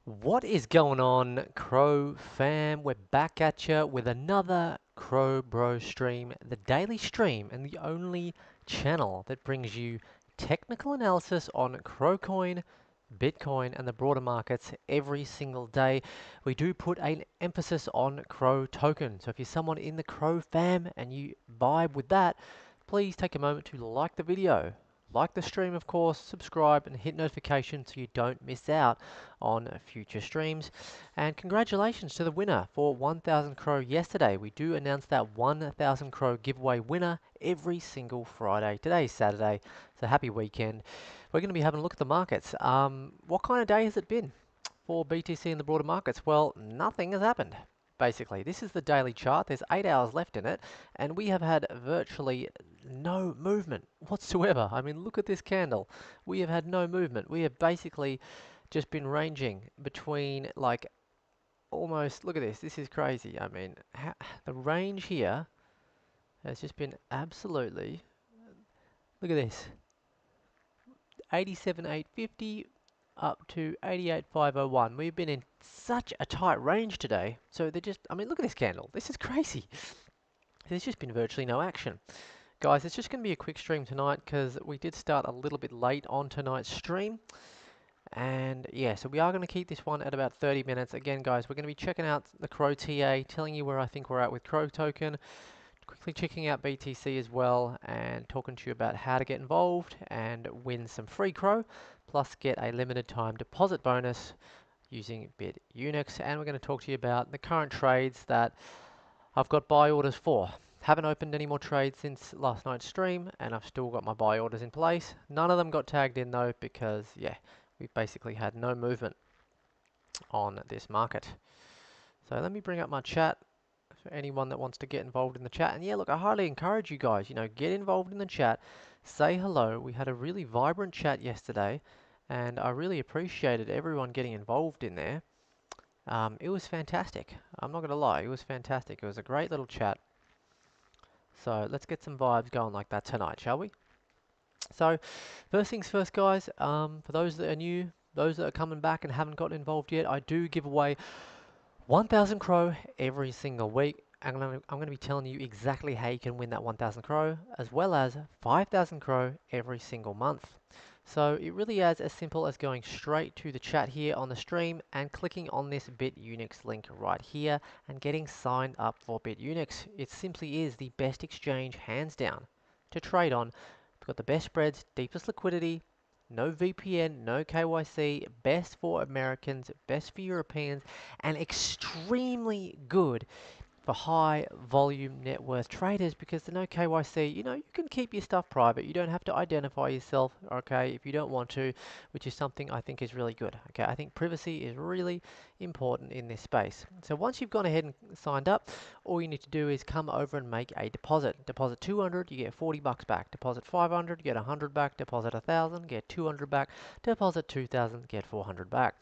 What is going on, Crow fam? We're back at you with another Crow Bro stream, the daily stream, and the only channel that brings you technical analysis on Crow Coin, Bitcoin, and the broader markets every single day. We do put an emphasis on Crow token. So if you're someone in the Crow fam and you vibe with that, please take a moment to like the video. Like the stream, of course, subscribe and hit notifications so you don't miss out on future streams. And congratulations to the winner for 1000 Crow yesterday. We do announce that 1000 Crow giveaway winner every single Friday. Today's Saturday, so happy weekend. We're going to be having a look at the markets. What kind of day has it been for BTC in the broader markets? Well, nothing has happened. Basically, this is the daily chart. There's 8 hours left in it, and we have had virtually no movement whatsoever. I mean, look at this candle. We have had no movement. We have basically just been ranging between like almost, look at this. This is crazy. I mean, the range here has just been absolutely, look at this. 87,850 up to 88,501. We've been in such a tight range today. So they're just, I mean, look at this candle. This is crazy. There's just been virtually no action. Guys, it's just going to be a quick stream tonight because we did start a little bit late on tonight's stream. And yeah, so we are going to keep this one at about 30 minutes. Again, guys, we're going to be checking out the Crow TA, telling you where I think we're at with Crow token, quickly checking out BTC as well, and talking to you about how to get involved and win some free Crow, plus get a limited time deposit bonus using Bitunix. And we're going to talk to you about the current trades that I've got buy orders for. Haven't opened any more trades since last night's stream, and I've still got my buy orders in place. None of them got tagged in though, because yeah, we've basically had no movement on this market. So let me bring up my chat for anyone that wants to get involved in the chat. And yeah, look, I highly encourage you guys, get involved in the chat, say hello. We had a really vibrant chat yesterday, and I really appreciated everyone getting involved in there. It was fantastic. I'm not going to lie, it was fantastic. It was a great little chat. So let's get some vibes going like that tonight, shall we? So first things first, guys, for those that are new, those that are coming back and haven't gotten involved yet, I do give away 1000 Crow every single week. I'm going to be telling you exactly how you can win that 1000 Crow, as well as 5000 Crow every single month. So it really is as simple as going straight to the chat here on the stream and clicking on this Bitunix link right here and getting signed up for Bitunix. It simply is the best exchange, hands down, to trade on. We've got the best spreads, deepest liquidity, no VPN, no KYC, best for Americans, best for Europeans, and extremely good for high volume net worth traders, because the no KYC, you can keep your stuff private. You don't have to identify yourself, okay, if you don't want to, which is something I think is really good. Okay, I think privacy is really important in this space. So once you've gone ahead and signed up, all you need to do is come over and make a deposit. Deposit 200, you get 40 bucks back. Deposit 500, you get 100 back. Deposit 1000, get 200 back. Deposit 2000, get 400 back.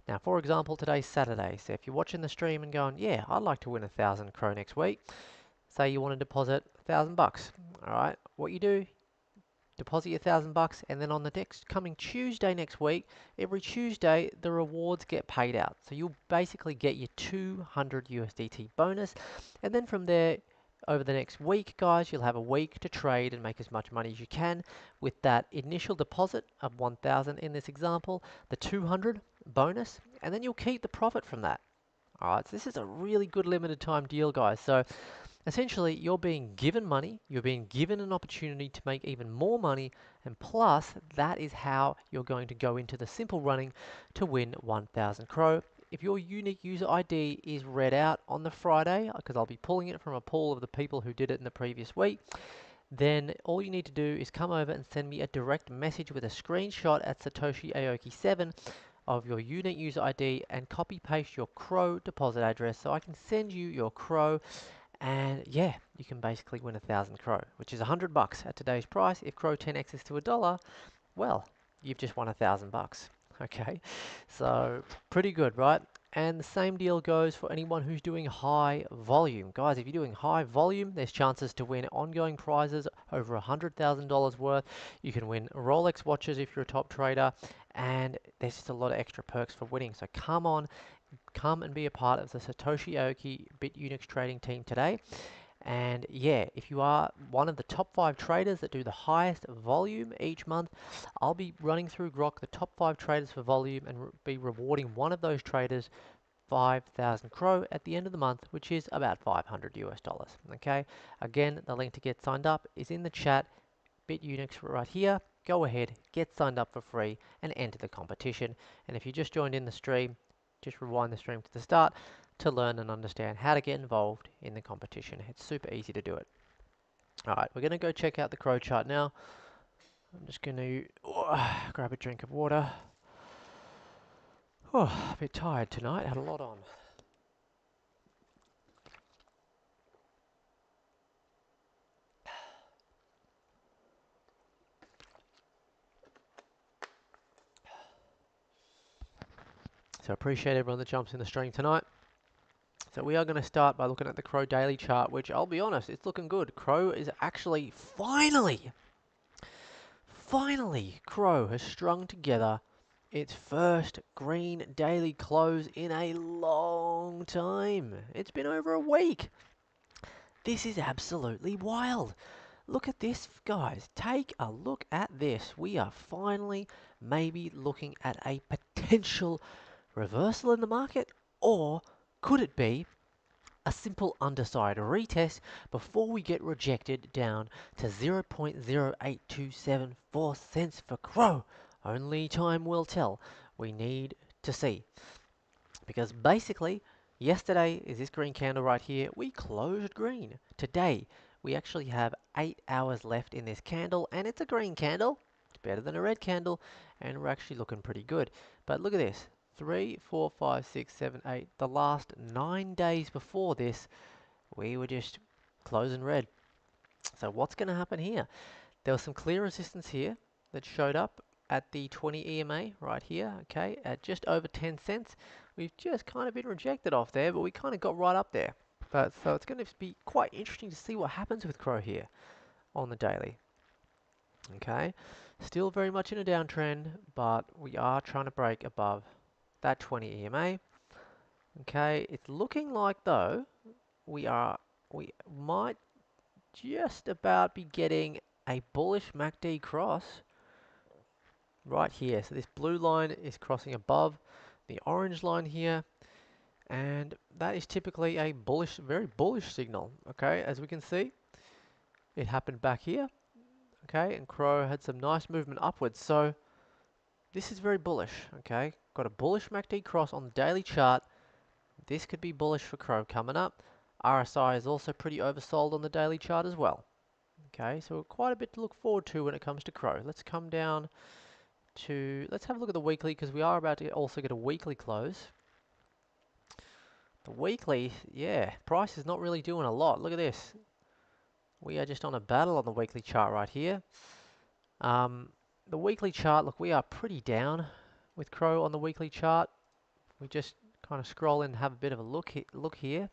Now, for example, today's Saturday. So if you're watching the stream and going, yeah, I'd like to win 1000 Crow next week. Say you want to deposit 1000 bucks. All right, what you do, deposit your 1000 bucks, and then on the next coming Tuesday next week, every Tuesday the rewards get paid out. So you'll basically get your 200 USDT bonus, and then from there, over the next week, guys, you'll have a week to trade and make as much money as you can with that initial deposit of 1000 in this example, the 200 bonus, and then you'll keep the profit from that. All right, so this is a really good limited time deal, guys. So essentially, you're being given money, you're being given an opportunity to make even more money, and plus, that is how you're going to go into the simple running to win 1000 Crow. If your unique user ID is read out on the Friday, because I'll be pulling it from a pool of the people who did it in the previous week, then all you need to do is come over and send me a direct message with a screenshot at Satoshi Aoki 7 of your unique user ID and copy paste your Crow deposit address so I can send you your Crow, and yeah, you can basically win 1000 Crow, which is 100 bucks at today's price. If Crow 10x's to $1, well, you've just won 1000 bucks. Okay, so pretty good, right? And the same deal goes for anyone who's doing high volume. Guys, if you're doing high volume, there's chances to win ongoing prizes over $100,000 worth. You can win Rolex watches if you're a top trader, and there's just a lot of extra perks for winning. So come on, come and be a part of the Satoshi Aoki Bitunix trading team today. And yeah, if you are one of the top 5 traders that do the highest volume each month, I'll be running through Grok the top 5 traders for volume and be rewarding one of those traders 5,000 CRO at the end of the month, which is about 500 US dollars. Okay, again, the link to get signed up is in the chat. Bitunix right here. Go ahead, get signed up for free and enter the competition. And if you just joined in the stream, just rewind the stream to the start to learn and understand how to get involved in the competition. It's super easy to do it. Alright, we're going to go check out the CRO chart now. I'm just going to grab a drink of water. Oh, a bit tired tonight, had a lot on. So appreciate everyone that jumps in the stream tonight. So we are going to start by looking at the CRO daily chart, which I'll be honest, it's looking good. CRO is actually finally, CRO has strung together its first green daily close in a long time. It's been over a week. This is absolutely wild. Look at this, guys. Take a look at this. We are finally maybe looking at a potential reversal in the market, or could it be a simple underside retest before we get rejected down to 0.08274 cents for CRO? Only time will tell. We need to see. Because basically, yesterday is this green candle right here. We closed green. Today, we actually have 8 hours left in this candle, and it's a green candle. It's better than a red candle, and we're actually looking pretty good. But look at this. 3, 4, 5, 6, 7, 8. The last 9 days before this, we were just closing red. So what's going to happen here? There was some clear resistance here that showed up at the 20 EMA right here, okay, at just over 10 cents. We've just kind of been rejected off there, but we kind of got right up there. But so it's going to be quite interesting to see what happens with CRO here on the daily. Okay, still very much in a downtrend, but we are trying to break above that 20 EMA. Okay, it's looking like though we might just about be getting a bullish MACD cross right here. So this blue line is crossing above the orange line here, and that is typically a bullish, very bullish signal. Okay, as we can see, it happened back here. Okay, and CRO had some nice movement upwards. So this is very bullish. Okay, got a bullish MACD cross on the daily chart. This could be bullish for CRO coming up. RSI is also pretty oversold on the daily chart as well. Okay, so quite a bit to look forward to when it comes to CRO. Let's come down to, let's have a look at the weekly, because we are about to also get a weekly close. The weekly, yeah, price is not really doing a lot. Look at this. We are just on a battle on the weekly chart right here. The weekly chart, look, we are pretty down with CRO on the weekly chart. We just kind of scroll in and have a bit of a look here.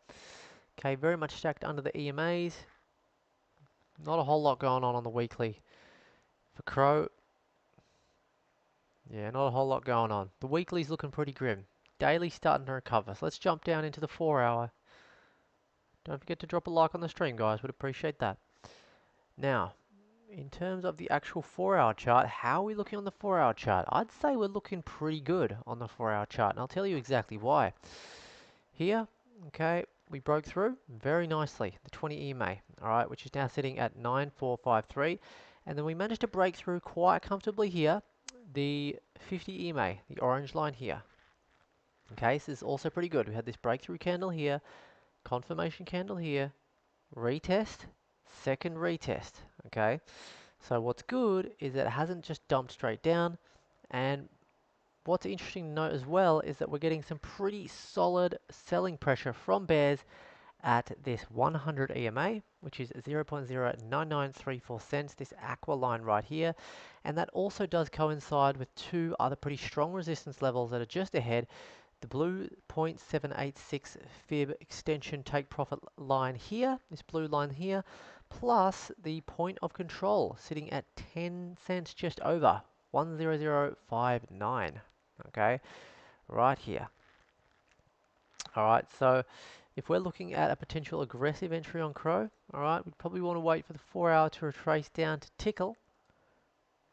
Okay, very much stacked under the EMAs. Not a whole lot going on the weekly for CRO. Yeah, not a whole lot going on. The weekly's looking pretty grim. Daily starting to recover. So let's jump down into the 4 hour. Don't forget to drop a like on the stream, guys. Would appreciate that. Now, in terms of the actual 4 hour chart, how are we looking on the 4 hour chart? I'd say we're looking pretty good on the 4 hour chart, and I'll tell you exactly why. Here, okay, we broke through very nicely the 20 EMA, alright, which is now sitting at 9453, and then we managed to break through quite comfortably here the 50 EMA, the orange line here. Okay, so this is also pretty good. We had this breakthrough candle here, confirmation candle here, retest, second retest. Okay, so what's good is that it hasn't just dumped straight down, and what's interesting to note as well is that we're getting some pretty solid selling pressure from bears at this 100 EMA, which is 0.09934 cents, this aqua line right here. And that also does coincide with two other pretty strong resistance levels that are just ahead. the blue 0.786 fib extension take profit line here, this blue line here, plus the point of control sitting at 10 cents just over, 10059, okay, right here. Alright, so if we're looking at a potential aggressive entry on Crow, alright, we'd probably want to wait for the 4 hour to retrace down to tickle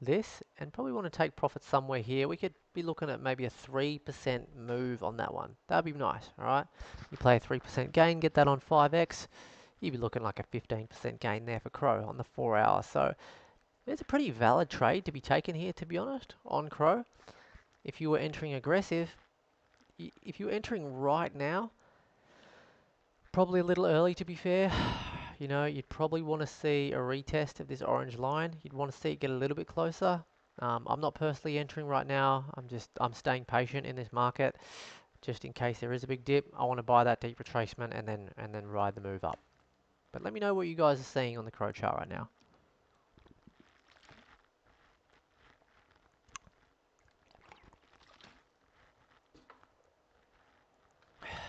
this and probably want to take profit somewhere here. We could be looking at maybe a 3% move on that one. That'd be nice, alright? You play a 3% gain, get that on 5x, you'd be looking like a 15% gain there for Crow on the 4 hour. So it's a pretty valid trade to be taken here, to be honest, on Crow. If you were entering aggressive, if you're entering right now, probably a little early to be fair. You know, you'd probably want to see a retest of this orange line. You'd want to see it get a little bit closer. I'm not personally entering right now. I'm staying patient in this market, just in case there is a big dip. I want to buy that deep retracement and then ride the move up. But let me know what you guys are seeing on the Crow chart right now.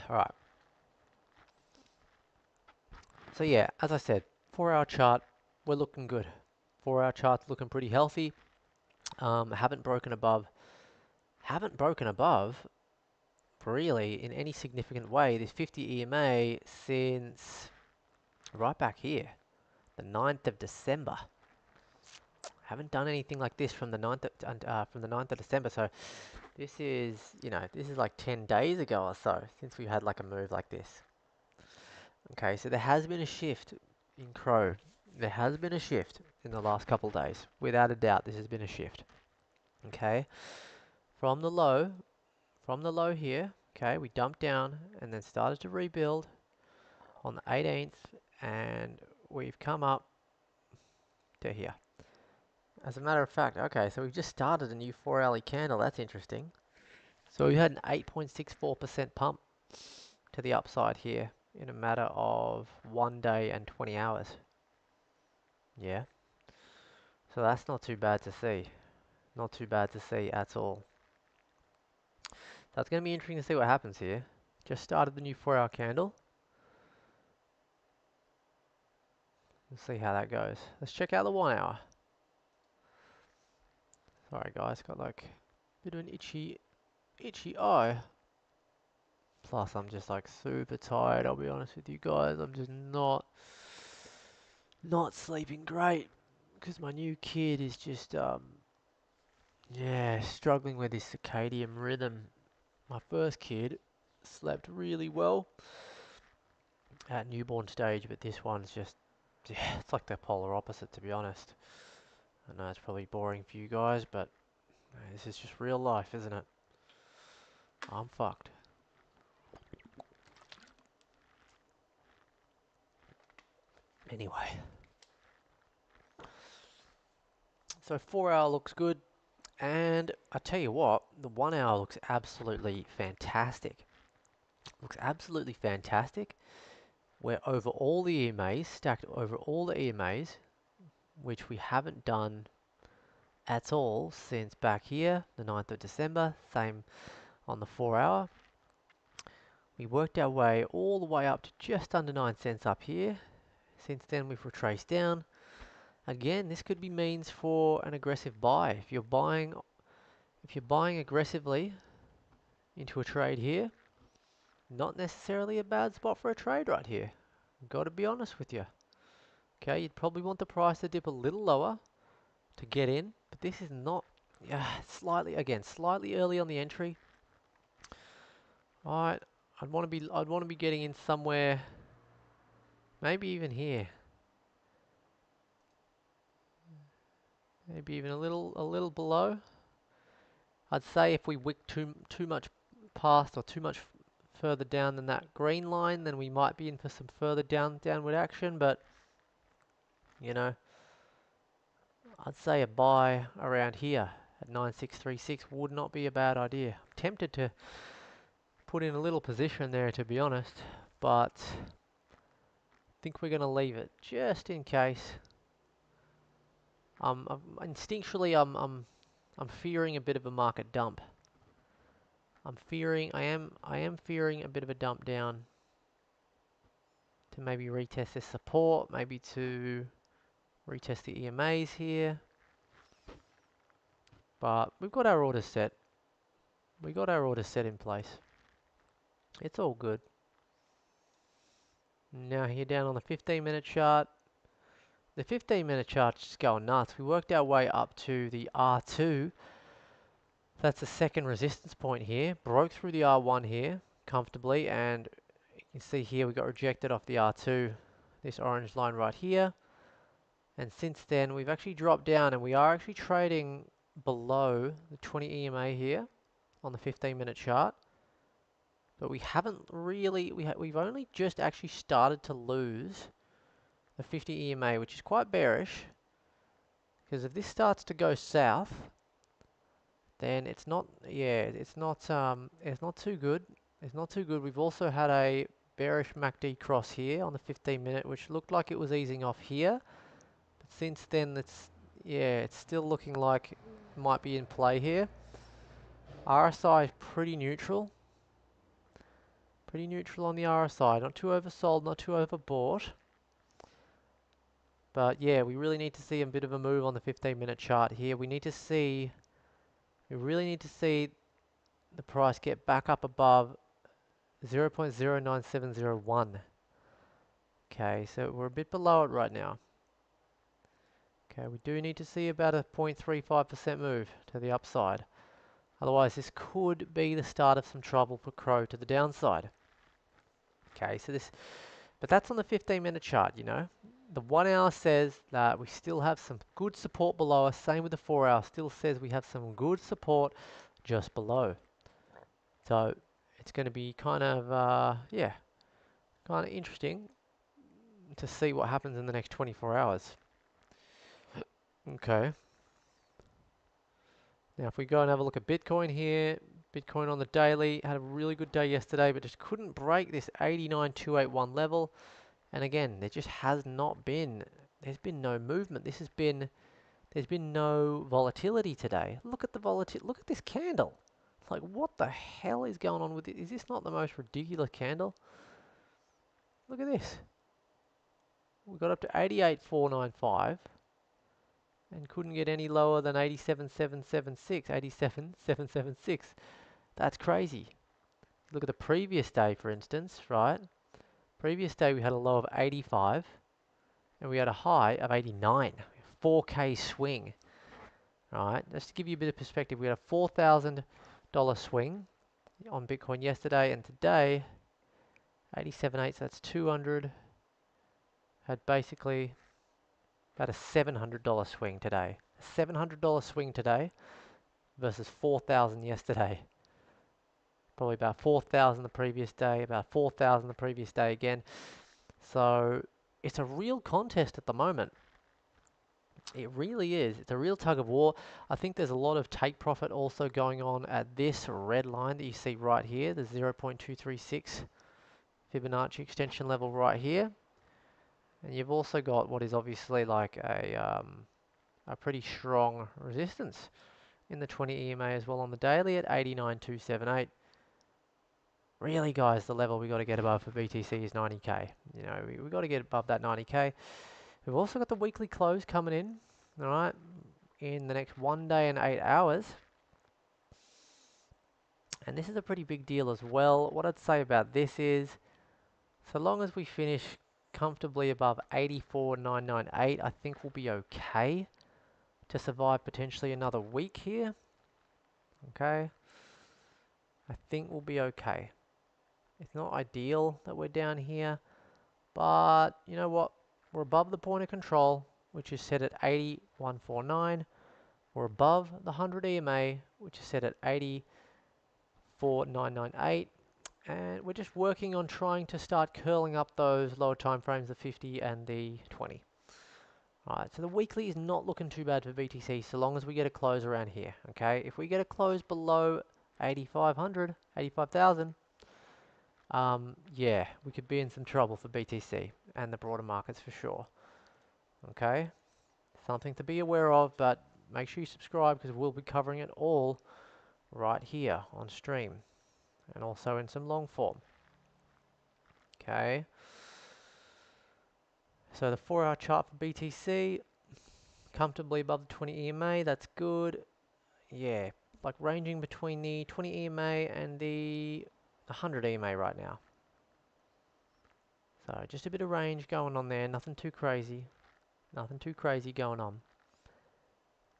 All right. So yeah, as I said, 4 hour chart, we're looking good. 4 hour chart's looking pretty healthy. Haven't broken above really in any significant way this 50 EMA since right back here, the 9th of December. Haven't done anything like this from the 9th of December. So this is, you know, this is like 10 days ago or so since we've had like a move like this. Okay, so there has been a shift in Crow. There has been a shift in the last couple of days. Without a doubt, this has been a shift. Okay, from the low here, okay, we dumped down and then started to rebuild on the 18th, and we've come up to here. As a matter of fact, okay, so we've just started a new 4-hourly candle. That's interesting. So we had an 8.64% pump to the upside here in a matter of 1 day and 20 hours. Yeah. So that's not too bad to see. Not too bad to see at all. That's going to be interesting to see what happens here. Just started the new 4-hour candle. Let's see how that goes. Let's check out the 1 hour. Sorry guys, got like a bit of an itchy eye. Plus I'm just like super tired, I'll be honest with you guys. I'm just not sleeping great because my new kid is just yeah, struggling with his circadian rhythm. My first kid slept really well at newborn stage, but this one's just, yeah, it's like the polar opposite, to be honest. I know it's probably boring for you guys, but this is just real life, isn't it? I'm fucked. Anyway. So 4 hour looks good, and I tell you what, the 1 hour looks absolutely fantastic. Looks absolutely fantastic. We're over all the EMAs, stacked over all the EMAs, which we haven't done at all since back here, the 9th of December, same on the 4 hour. We worked our way all the way up to just under 9 cents up here. Since then we've retraced down. Again, this could be means for an aggressive buy. If you're buying aggressively into a trade here, not necessarily a bad spot for a trade right here. Got to be honest with you. Okay, you'd probably want the price to dip a little lower to get in, but this is not, slightly early on the entry. All right, I'd want to be getting in somewhere, maybe even here. Maybe even a little below. I'd say if we wick too much past or too much further down than that green line, then we might be in for some further downward action, but you know, I'd say a buy around here at 9636 would not be a bad idea. I'm tempted to put in a little position there, to be honest, but I think we're going to leave it just in case. Instinctually, I'm fearing a bit of a market dump. I am fearing a bit of a dump down to maybe retest this support, maybe to retest the EMAs here. But we've got our orders set. We got our orders set in place. It's all good. Now here down on the 15-minute chart. The 15-minute chart's just going nuts. We worked our way up to the R2. That's the second resistance point here. Broke through the R1 here comfortably, and you can see here we got rejected off the R2. This orange line right here. And since then we've actually dropped down, and we are actually trading below the 20 EMA here on the 15-minute chart. But we haven't really, we've only just actually started to lose the 50 EMA, which is quite bearish. Because if this starts to go south, then it's not, yeah, it's not too good. It's not too good. We've also had a bearish MACD cross here on the 15-minute, which looked like it was easing off here. But since then, it's still looking like it might be in play here. RSI is pretty neutral. Pretty neutral on the RSI. Not too oversold, not too overbought. But yeah, we really need to see a bit of a move on the 15-minute chart here. We really need to see the price get back up above 0.09701. Okay, so we're a bit below it right now. Okay, we do need to see about a 0.35% move to the upside. Otherwise, this could be the start of some trouble for CRO to the downside. Okay, but that's on the 15-minute chart, you know. The 1 hour says that we still have some good support below us. Same with the 4 hour, still says we have some good support just below. So it's going to be kind of, kind of interesting to see what happens in the next 24 hours. Okay. Now if we go and have a look at Bitcoin here, Bitcoin on the daily had a really good day yesterday, but just couldn't break this 89,281 level. And again, there just has not been, there's been no movement. There's been no volatility today. Look at the volatility, look at this candle. It's like, what the hell is going on with it? Is this not the most ridiculous candle? Look at this. We got up to 88,495 and couldn't get any lower than 87,776, 87,776. That's crazy. Look at the previous day, for instance, right? Previous day we had a low of 85 and we had a high of 89. 4K swing. Right, just to give you a bit of perspective, we had a $4,000 swing on Bitcoin yesterday, and today 87.8, so that's 200. Had basically about a $700 swing today. A $700 swing today versus 4,000 yesterday. Probably about 4,000 the previous day, about 4,000 the previous day again. So it's a real contest at the moment. It really is. It's a real tug of war. I think there's a lot of take profit also going on at this red line that you see right here, the 0.236 Fibonacci extension level right here. And you've also got what is obviously like a pretty strong resistance in the 20 EMA as well on the daily at 89,278. Really, guys, the level we got to get above for BTC is 90k. You know, we got to get above that 90k. We've also got the weekly close coming in, all right, in the next 1 day and 8 hours. And this is a pretty big deal as well. What I'd say about this is, so long as we finish comfortably above 84,998, I think we'll be okay to survive potentially another week here. Okay. I think we'll be okay. It's not ideal that we're down here, but you know what? We're above the point of control, which is set at 8149. We're above the 100 EMA, which is set at 84,998. And we're just working on trying to start curling up those lower time frames, the 50 and the 20. Alright, so the weekly is not looking too bad for BTC so long as we get a close around here. Okay, if we get a close below 8,500, 85,000, yeah, we could be in some trouble for BTC and the broader markets for sure. Okay, something to be aware of, but make sure you subscribe because we'll be covering it all right here on stream. and also in some long form. Okay. So the 4-hour chart for BTC, comfortably above the 20 EMA, that's good. Yeah, like ranging between the 20 EMA and the 100 EMA right now. So just a bit of range going on there, nothing too crazy. Nothing too crazy going on.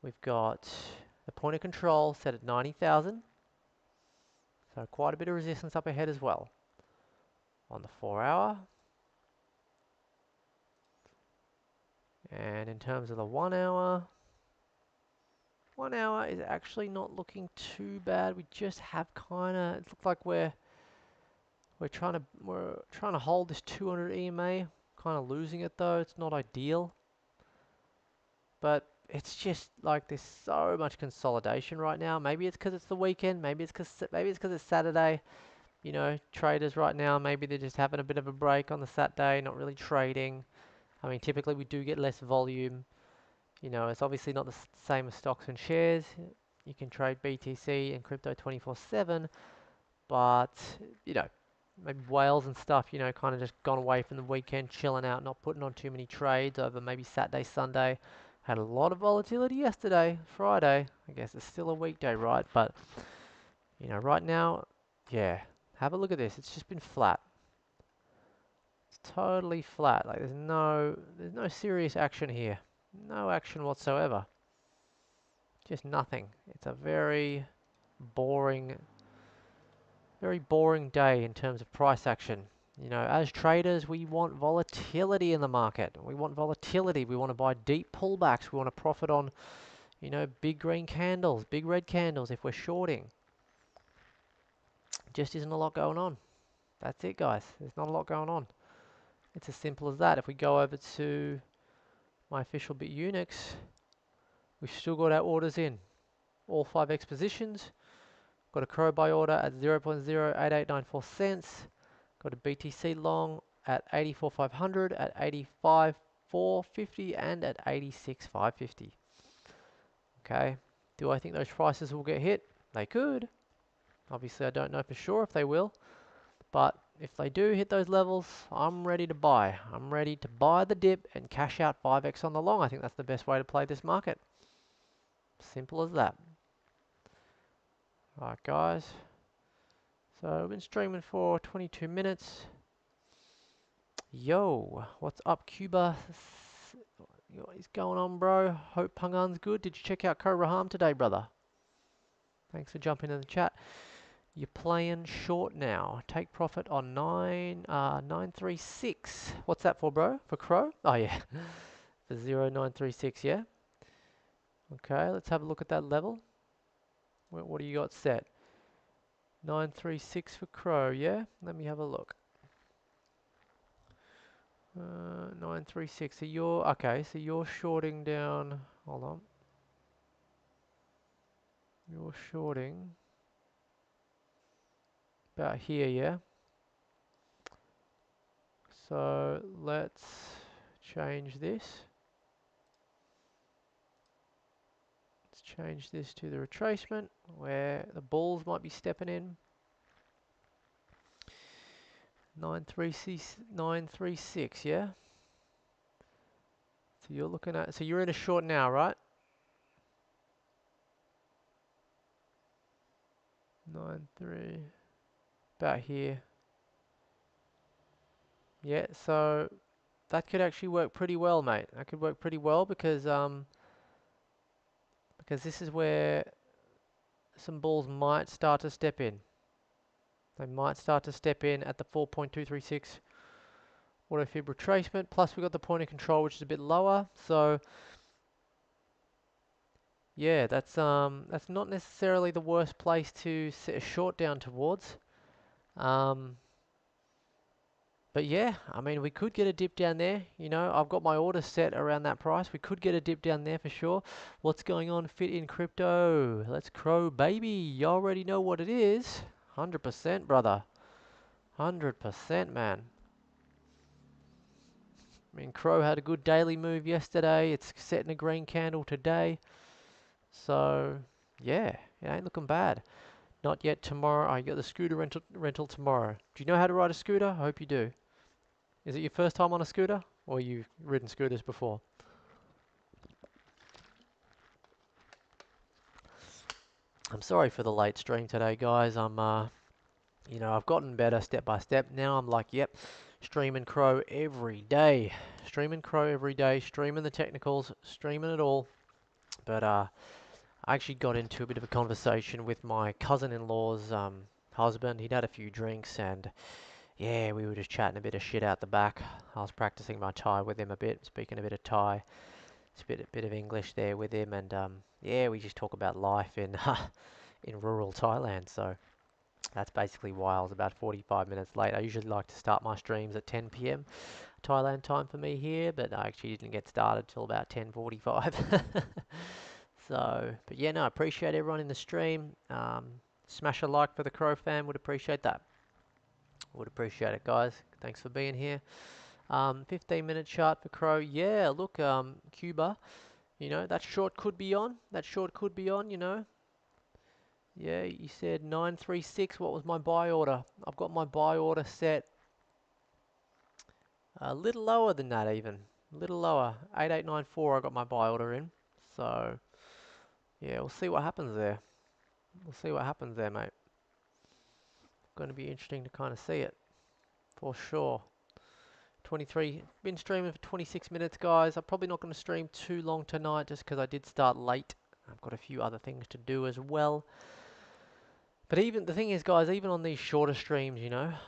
We've got the point of control set at 90,000. So quite a bit of resistance up ahead as well. On the 4-hour. And in terms of the 1-hour, 1-hour is actually not looking too bad. We just have kind of, it looks like we're trying to hold this 200 EMA, kind of losing it though. It's not ideal, but it's just like there's so much consolidation right now. Maybe it's because it's the weekend. Maybe it's because it's Saturday. You know, traders right now, maybe they're just having a bit of a break on the Saturday, not really trading. I mean, typically we do get less volume. You know, it's obviously not the same as stocks and shares. You can trade BTC and crypto 24/7, but you know, maybe whales and stuff, you know, kind of just gone away from the weekend, chilling out, not putting on too many trades over maybe Saturday, Sunday. Had a lot of volatility yesterday, Friday. I guess it's still a weekday, right? But you know, right now, yeah, have a look at this. It's just been flat. It's totally flat. Like there's no serious action here. No action whatsoever. Just nothing. It's a boring, very boring day in terms of price action. You know, as traders, we want volatility in the market. We want volatility. We want to buy deep pullbacks. We want to profit on, you know, big green candles, big red candles if we're shorting. Just isn't a lot going on. That's it, guys. There's not a lot going on. It's as simple as that. If we go over to my official Bitunix, we've still got our orders in. All 5 expositions. Got a CRO buy order at 0.08894 cents. Got a BTC long at 84,500, at 85,450, and at 86,550. Okay. Do I think those prices will get hit? They could. Obviously, I don't know for sure if they will. But if they do hit those levels, I'm ready to buy. I'm ready to buy the dip and cash out 5x on the long. I think that's the best way to play this market. Simple as that. Alright, guys. So we've been streaming for 22 minutes. Yo, what's up, Cuba? What is going on, bro? Hope Pangan's good. Did you check out Ko Raham today, brother? Thanks for jumping in the chat. You're playing short now. Take profit on 936. What's that for, bro? For Crow? Oh yeah, for 0936. Yeah. Okay, let's have a look at that level. What do you got set? 936 for Crow. Yeah. Let me have a look. 936. So you're okay. So you're shorting down. Hold on. You're shorting about here, yeah. So let's change this. Let's change this to the retracement where the bulls might be stepping in. 936, yeah. So you're looking at. So you're in a short now, right? 93. About here. Yeah. So that could actually work pretty well, mate. That could work pretty well because this is where some bulls might start to step in. They might start to step in at the 4.236 auto fib retracement. Plus, we've got the point of control, which is a bit lower. So, yeah, that's not necessarily the worst place to set a short down towards. But yeah, I mean, we could get a dip down there. You know, I've got my order set around that price. We could get a dip down there for sure. What's going on? Fit in crypto. Let's crow, baby. You already know what it is. 100%, brother. 100%, man. I mean, Crow had a good daily move yesterday. It's setting a green candle today. So, yeah, it ain't looking bad. Not yet tomorrow. I get the scooter rental tomorrow. Do you know how to ride a scooter? I hope you do. Is it your first time on a scooter, or you've ridden scooters before? I'm sorry for the late stream today, guys. I've gotten better step by step. Now I'm like, yep, streaming Crow every day. Streaming Crow every day, streaming the technicals, streaming it all. But I actually got into a bit of a conversation with my cousin-in-law's husband. He'd had a few drinks, and yeah, we were just chatting a bit of shit out the back. I was practicing my Thai with him a bit, speaking a bit of Thai, a bit of English there with him, and yeah, we just talk about life in in rural Thailand. So that's basically why I was about 45 minutes late. I usually like to start my streams at 10 p.m. Thailand time for me here, but I actually didn't get started till about 10:45. So, but yeah, no, I appreciate everyone in the stream. Smash a like for the Crow fam. Would appreciate that. Would appreciate it, guys. Thanks for being here. 15-minute chart for Crow. Yeah, look, Cuba. That short could be on. That short could be on. Yeah, you said 936. What was my buy order? I've got my buy order set a little lower than that even. A little lower. 8894 I got my buy order in. So, yeah, we'll see what happens there. We'll see what happens there, mate. Going to be interesting to kind of see it. For sure. 23, been streaming for 26 minutes, guys. I'm probably not going to stream too long tonight just because I did start late. I've got a few other things to do as well. But even the thing is, guys, even on these shorter streams,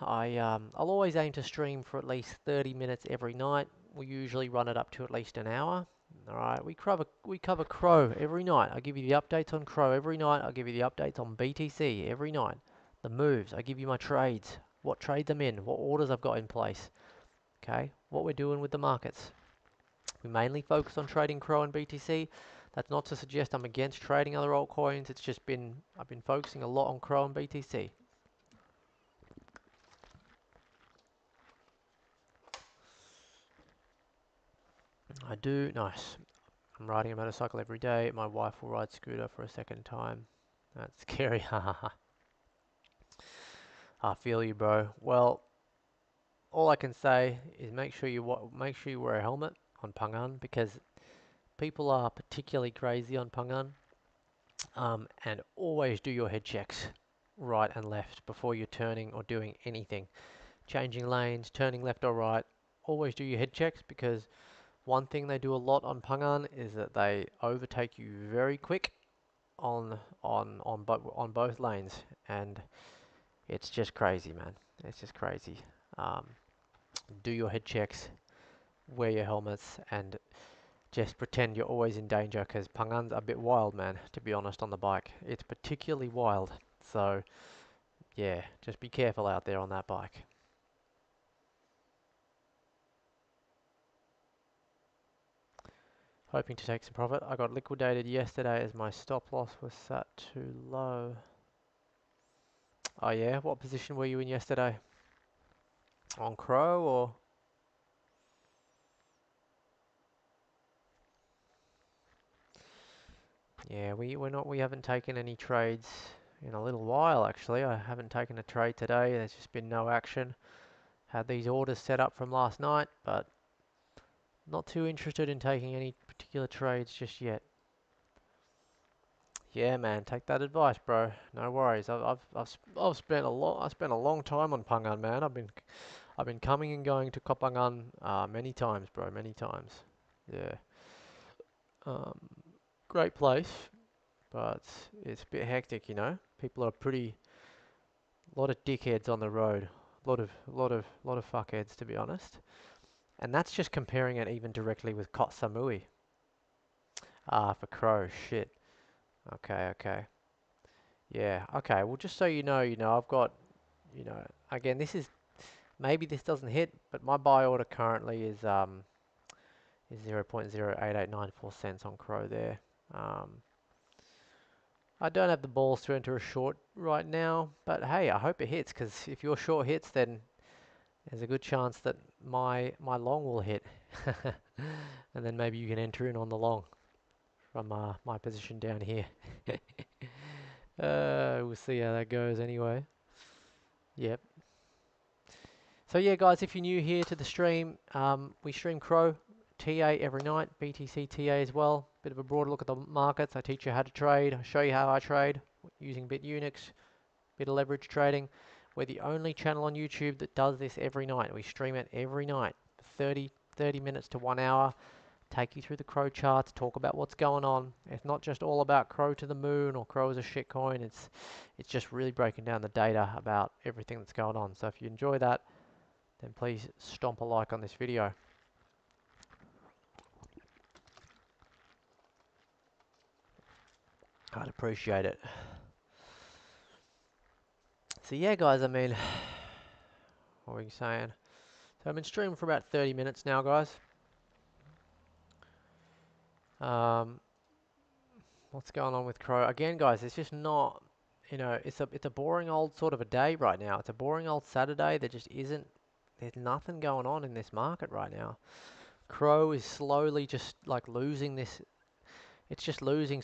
I'll always aim to stream for at least 30 minutes every night. We usually run it up to at least an hour. All right, we cover Crow every night. I give you the updates on Crow every night. I'll give you the updates on BTC every night. The moves. I give you my trades. What trades I'm in. What orders I've got in place. Okay, what we're doing with the markets. We mainly focus on trading Crow and BTC. That's not to suggest I'm against trading other altcoins. It's just I've been focusing a lot on Crow and BTC. I do. Nice. I'm riding a motorcycle every day. My wife will ride scooter for a second time. That's scary. I feel you, bro. Well, all I can say is make sure you wear a helmet on Pangan, because people are particularly crazy on Pangan. And always do your head checks right and left before you're turning or doing anything. Changing lanes, turning left or right. Always do your head checks, because one thing they do a lot on Pangan is that they overtake you very quick on both lanes, and it's just crazy, man. It's just crazy. Um, do your head checks, wear your helmets, and just pretend you're always in danger, because Pangan's a bit wild, man, to be honest, on the bike. It's particularly wild. So, yeah, just be careful out there on that bike. Hoping to take some profit. I got liquidated yesterday as my stop loss was set too low. Oh yeah, what position were you in yesterday? On Crow or? Yeah, we haven't taken any trades in a little while actually. I haven't taken a trade today. There's just been no action. Had these orders set up from last night, but not too interested in taking any particular trades just yet. Yeah, man, take that advice, bro. No worries. I've spent a long time on Pangan, man. I've been coming and going to Kopangan many times, bro. Many times. Yeah. Um, Great place, but it's a bit hectic, People are a lot of dickheads on the road. Lot of fuckheads, to be honest. And that's just comparing it even directly with Koh Samui. For Crow, shit. Okay, okay. Yeah, okay. Well, just so I've got, again, maybe this doesn't hit, but my buy order currently is 0.08894 cents on Crow there. I don't have the balls to enter a short right now, but hey, I hope it hits, because if your short hits, then there's a good chance that my long will hit. And then maybe you can enter in on the long from my position down here. We'll see how that goes anyway. Yep. So yeah, guys, if you're new here to the stream, we stream CRO, TA every night, BTC TA as well. Bit of a broader look at the markets. I teach you how to trade. I show you how I trade using Bitunix, bit of leverage trading. We're the only channel on YouTube that does this every night. We stream it every night, 30 minutes to 1 hour. Take you through the CRO charts, talk about what's going on. It's not just all about CRO to the moon or CRO is a shitcoin. It's just really breaking down the data about everything that's going on. So if you enjoy that, then please stomp a like on this video. I'd appreciate it. So yeah, guys, I mean, what were you saying? So I've been streaming for about 30 minutes now, guys. What's going on with CRO? Again, guys, it's just not, you know, it's a boring old sort of a day right now. It's a boring old Saturday. There just isn't, there's nothing going on in this market right now. CRO is slowly just like losing this. It's just losing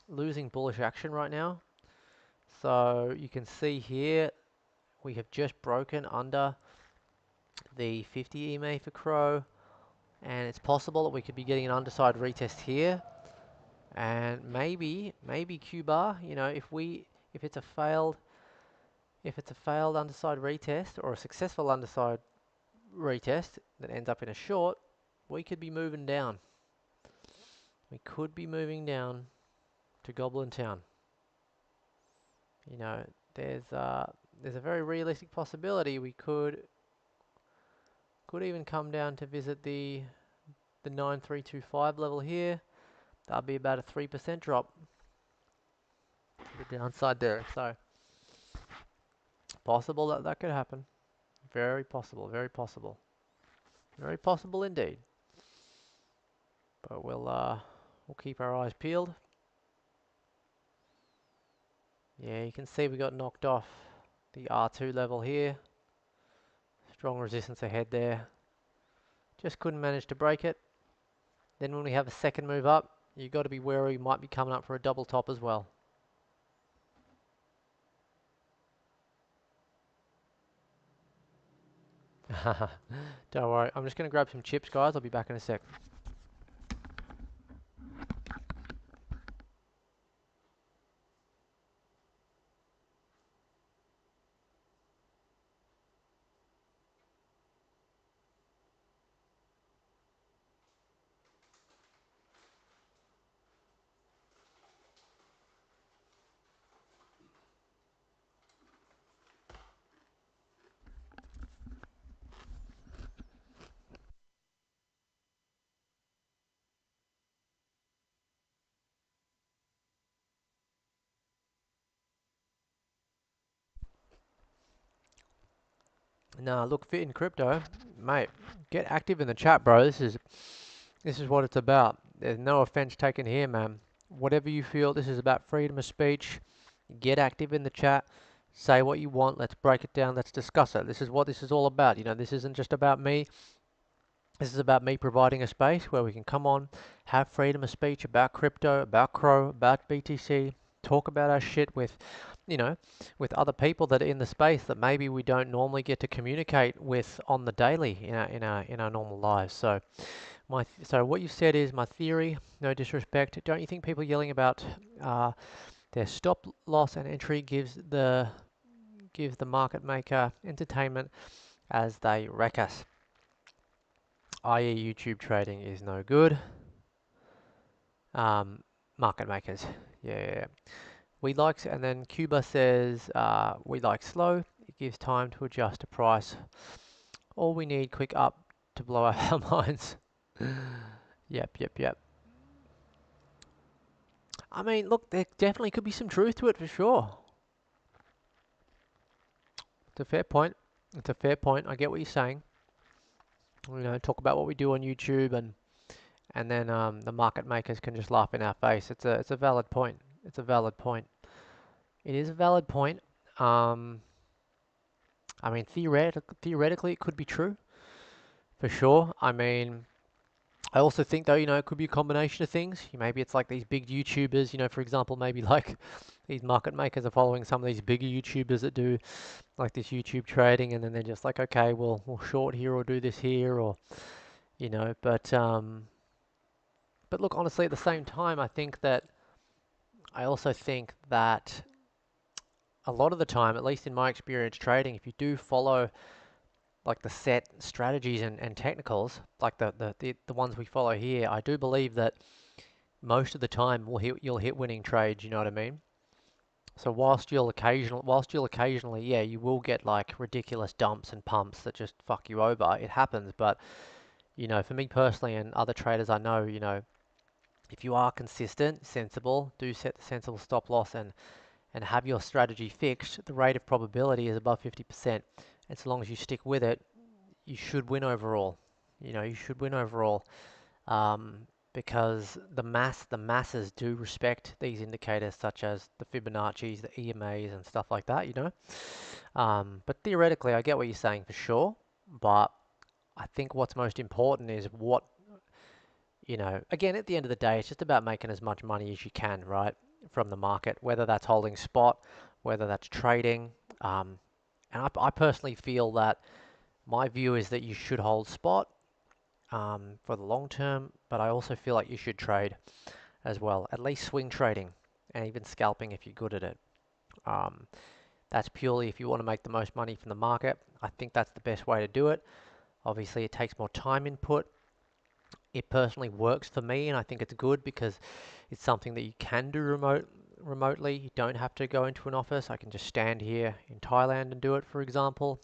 losing bullish action right now. So you can see here we have just broken under the 50 EMA for CRO, and it's possible that we could be getting an underside retest here, and maybe Q bar. You know, if it's a failed underside retest or a successful underside retest that ends up in a short, we could be moving down. We could be moving down to Goblin Town. You know, there's a very realistic possibility we could even come down to visit the 9325 level here. That'll be about a 3% drop to the downside there. So possible that that could happen. Very possible. Very possible. Very possible indeed. But we'll keep our eyes peeled. Yeah, you can see we got knocked off the R2 level here. Strong resistance ahead there. Just couldn't manage to break it. Then when we have a second move up, you've got to be wary we might be coming up for a double top as well. Don't worry, I'm just going to grab some chips, guys. I'll be back in a sec. Nah, look, fit in crypto, mate. Get active in the chat, bro. This is what it's about. There's no offense taken here, man. Whatever you feel, this is about freedom of speech. Get active in the chat. Say what you want. Let's break it down. Let's discuss it. This is what this is all about. You know, this isn't just about me. This is about me providing a space where we can come on, have freedom of speech about crypto, about CRO, about BTC, talk about our shit with, you know, with other people that are in the space that maybe we don't normally get to communicate with on the daily in our normal lives. So so what you said is my theory. No disrespect. Don't you think people yelling about their stop loss and entry gives the market maker entertainment as they wreck us? I.e. YouTube trading is no good. Market makers, yeah. We like, and then Cuba says we like slow. It gives time to adjust to price. All we need quick up to blow up our minds. Yep. I mean, look, there definitely could be some truth to it for sure. It's a fair point. It's a fair point. I get what you're saying. You know, talk about what we do on YouTube, and then the market makers can just laugh in our face. It's a valid point. It's a valid point. It is a valid point. I mean, theoretically, it could be true, for sure. I mean, I also think, though, you know, it could be a combination of things. Maybe it's like these big YouTubers, you know, for example, maybe like these market makers are following some of these bigger YouTubers that do like this YouTube trading, and then they're just like, okay, we'll short here or do this here, or you know. But look, honestly, at the same time, I also think that a lot of the time, at least in my experience trading, if you do follow like the set strategies and technicals, like the ones we follow here, I do believe that most of the time you'll hit winning trades. You know what I mean? So whilst you'll occasionally, yeah, you will get like ridiculous dumps and pumps that just fuck you over. It happens, but you know, for me personally and other traders I know, you know, if you are consistent, sensible, do set the sensible stop loss and have your strategy fixed, the rate of probability is above 50%. And so long as you stick with it, you should win overall. You know, you should win overall. Because the masses do respect these indicators such as the Fibonacci's, the EMAs and stuff like that, you know. But theoretically, I get what you're saying for sure, but I think what's most important is what, you know, again, at the end of the day, it's just about making as much money as you can, right, from the market, whether that's holding spot, whether that's trading. And I personally feel that my view is that you should hold spot for the long term, but I also feel like you should trade as well, at least swing trading and even scalping if you're good at it. Um, that's purely if you want to make the most money from the market. I think that's the best way to do it. Obviously, it takes more time input. It personally works for me, and I think it's good because it's something that you can do remotely. You don't have to go into an office. I can just stand here in Thailand and do it, for example.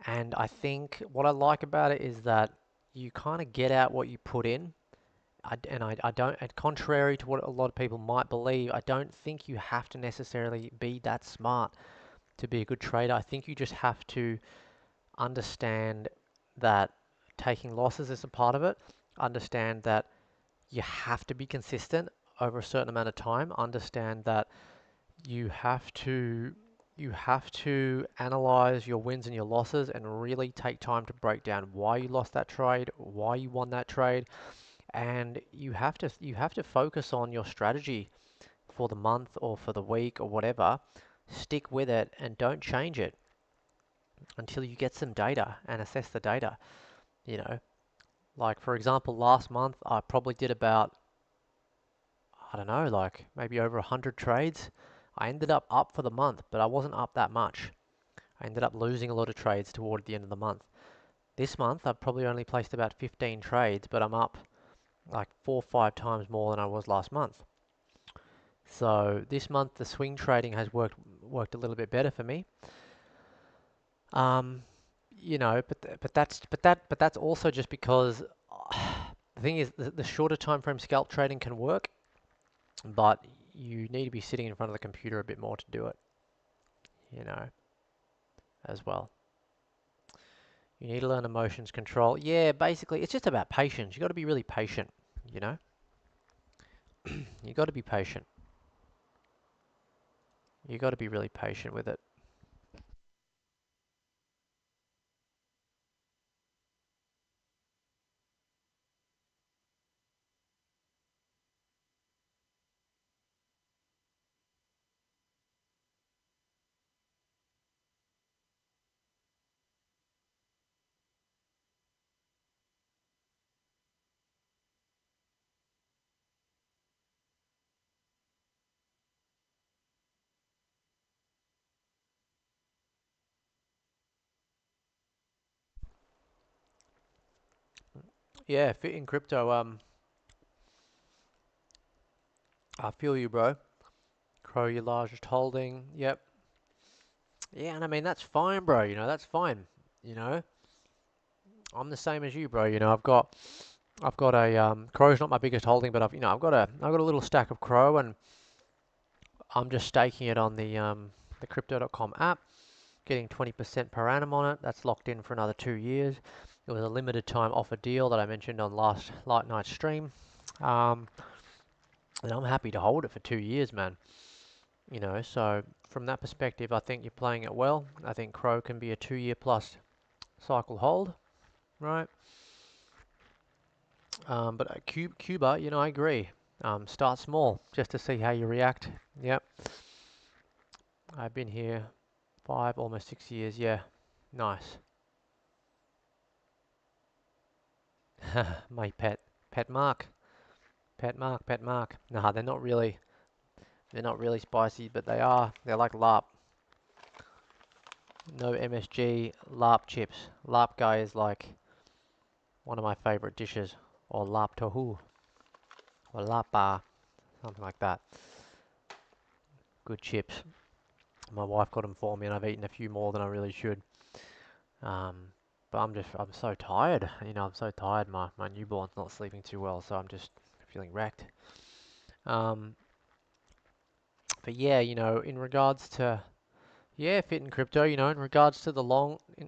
And I think what I like about it is that you kind of get out what you put in. I don't, and contrary to what a lot of people might believe, I don't think you have to necessarily be that smart to be a good trader. I think you just have to understand that taking losses is a part of it. Understand that you have to be consistent over a certain amount of time. Understand that you have to analyze your wins and your losses and really take time to break down why you lost that trade, why you won that trade, and you have to focus on your strategy for the month or for the week or whatever. Stick with it and don't change it until you get some data and assess the data. You know, like for example, last month I probably did about, I don't know, like maybe over 100 trades. I ended up for the month, but I wasn't up that much. I ended up losing a lot of trades toward the end of the month. This month I've probably only placed about 15 trades, but I'm up like 4 or 5 times more than I was last month. So this month the swing trading has worked a little bit better for me. Um, you know, but that's also just because the thing is the shorter time frame scalp trading can work, but you need to be sitting in front of the computer a bit more to do it, you know, as well. You need to learn emotions control. Yeah, basically it's just about patience. You got to be really patient, you know. You got to be patient. You got to be really patient with it. Yeah, fit in crypto. I feel you, bro. Crow, your largest holding. Yep. Yeah, and I mean that's fine, bro. You know that's fine. You know, I'm the same as you, bro. You know, I've got a Crow's not my biggest holding, but I've got a little stack of Crow, and I'm just staking it on the crypto.com app, getting 20% per annum on it. That's locked in for another 2 years. It was a limited time offer deal that I mentioned on last late night stream. Um, and I'm happy to hold it for 2 years, man. You know, so from that perspective, I think you're playing it well. I think Crow can be a 2 year plus cycle hold, right? But Cuba, you know, I agree. Start small just to see how you react. Yep. I've been here 5, almost 6 years. Yeah. Nice. My pet Mark. Pet Mark, Pet Mark. Nah, they're not really spicy, but they're like LARP. No MSG, LARP chips. LARP guy is like one of my favorite dishes. Or LARP tohu. Or LARP bar. Something like that. Good chips. My wife got them for me and I've eaten a few more than I really should. But I'm so tired. You know, I'm so tired. My newborn's not sleeping too well, so I'm just feeling wrecked. Um, but yeah, you know, in regards to, yeah, fit in crypto, you know, in regards to the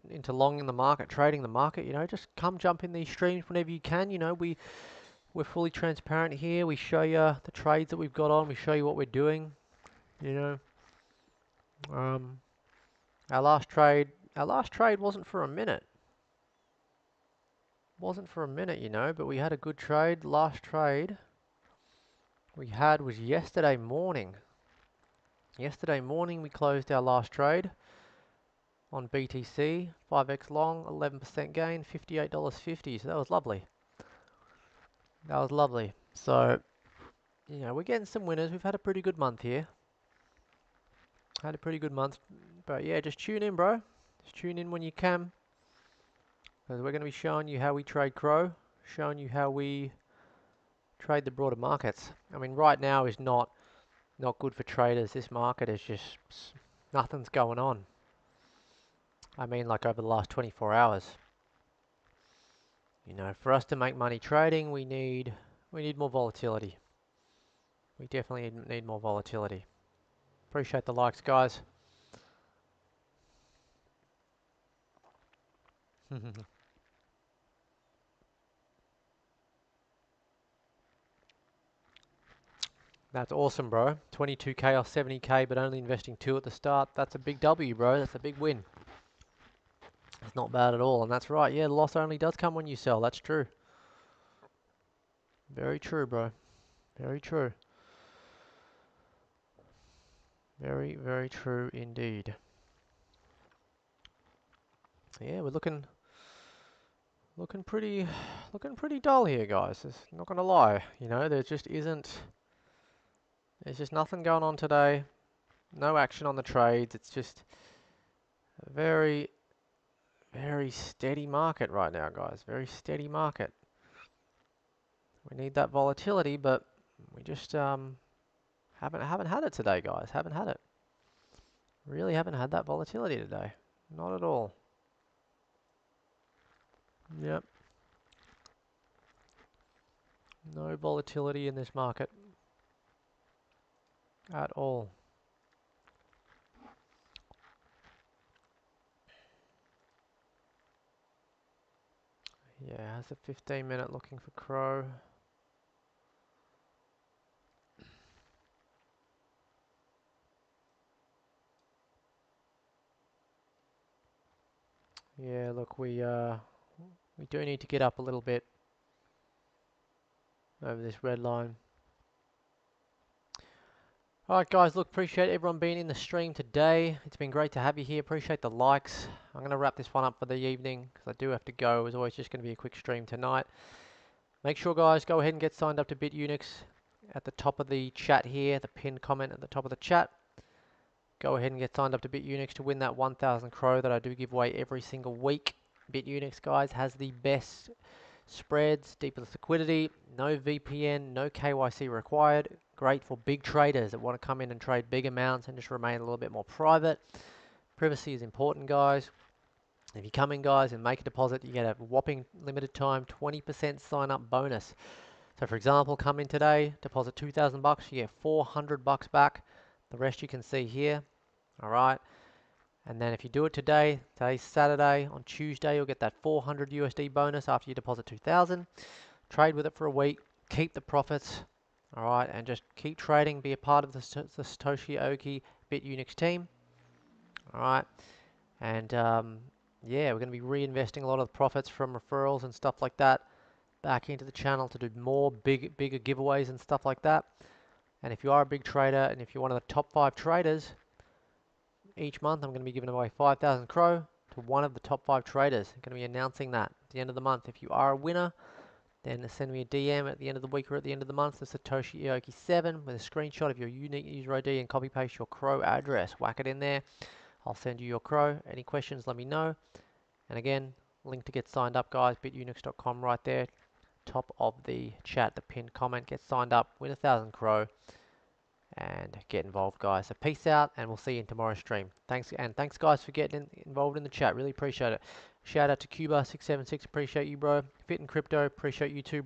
into long in the market, trading the market, you know, just come jump in these streams whenever you can. You know, we're fully transparent here. We show you the trades that we've got on. We show you what we're doing. You know, um, our last trade wasn't for a minute. Wasn't for a minute, you know, but we had a good trade. Last trade we had was yesterday morning. Yesterday morning we closed our last trade on BTC, 5x long, 11% gain, $58.50. So that was lovely. That was lovely. So, you know, we're getting some winners. We've had a pretty good month here. Had a pretty good month. But yeah, just tune in, bro. Just tune in when you can. Because we're going to be showing you how we trade CRO, showing you how we trade the broader markets. I mean, right now is not good for traders. This market is just, nothing's going on. I mean, like over the last 24 hours. You know, for us to make money trading, we need more volatility. We definitely need more volatility. Appreciate the likes, guys. That's awesome, bro. 22k or 70k, but only investing 2 at the start. That's a big W, bro. That's a big win. It's not bad at all, and that's right. Yeah, the loss only does come when you sell. That's true. Very true, bro. Very true. Very, very true indeed. Yeah, we're looking pretty dull here, guys. Not gonna lie. You know, there's just nothing going on today. No action on the trades. It's just a very, very steady market right now, guys. Very steady market. We need that volatility, but we just haven't had it today, guys. Haven't had it. Really haven't had that volatility today. Not at all. Yep. No volatility in this market at all. Yeah, has a 15-minute looking for CRO. Yeah, look, we do need to get up a little bit over this red line. Alright guys, look, appreciate everyone being in the stream today. It's been great to have you here. Appreciate the likes. I'm going to wrap this one up for the evening because I do have to go. It was always just going to be a quick stream tonight. Make sure, guys, go ahead and get signed up to Bitunix at the top of the chat here, the pinned comment at the top of the chat. Go ahead and get signed up to Bitunix to win that 1,000 CRO that I do give away every single week. Bitunix, guys, has the best spreads, deepest liquidity, no VPN, no KYC required. Great for big traders that want to come in and trade big amounts and just remain a little bit more private. Privacy is important, guys. If you come in, guys, and make a deposit, you get a whopping limited time 20% sign up bonus. So for example, come in today, deposit 2,000 bucks, you get 400 bucks back. The rest you can see here. All right. And then if you do it today, today's Saturday, on Tuesday you'll get that 400 USD bonus after you deposit 2,000. Trade with it for a week, keep the profits, all right, and just keep trading, be a part of the Satoshi Aoki Bitunix team, all right. And yeah, we're going to be reinvesting a lot of the profits from referrals and stuff like that back into the channel to do more bigger giveaways and stuff like that. And if you are a big trader and if you're one of the top 5 traders, each month I'm going to be giving away 5,000 CRO to one of the top 5 traders. I'm going to be announcing that at the end of the month. If you are a winner, then send me a DM at the end of the week or at the end of the month to Satoshi Ioki 7 with a screenshot of your unique user ID and copy paste your CRO address. Whack it in there. I'll send you your CRO. Any questions, let me know. And again, link to get signed up, guys. Bitunix.com right there. Top of the chat, the pinned comment. Get signed up. Win 1,000 CRO. And get involved, guys. So peace out, and we'll see you in tomorrow's stream. Thanks, and thanks, guys, for getting involved in the chat. Really appreciate it. Shout out to Cuba676. Appreciate you, bro. Fit in Crypto. Appreciate you too, bro.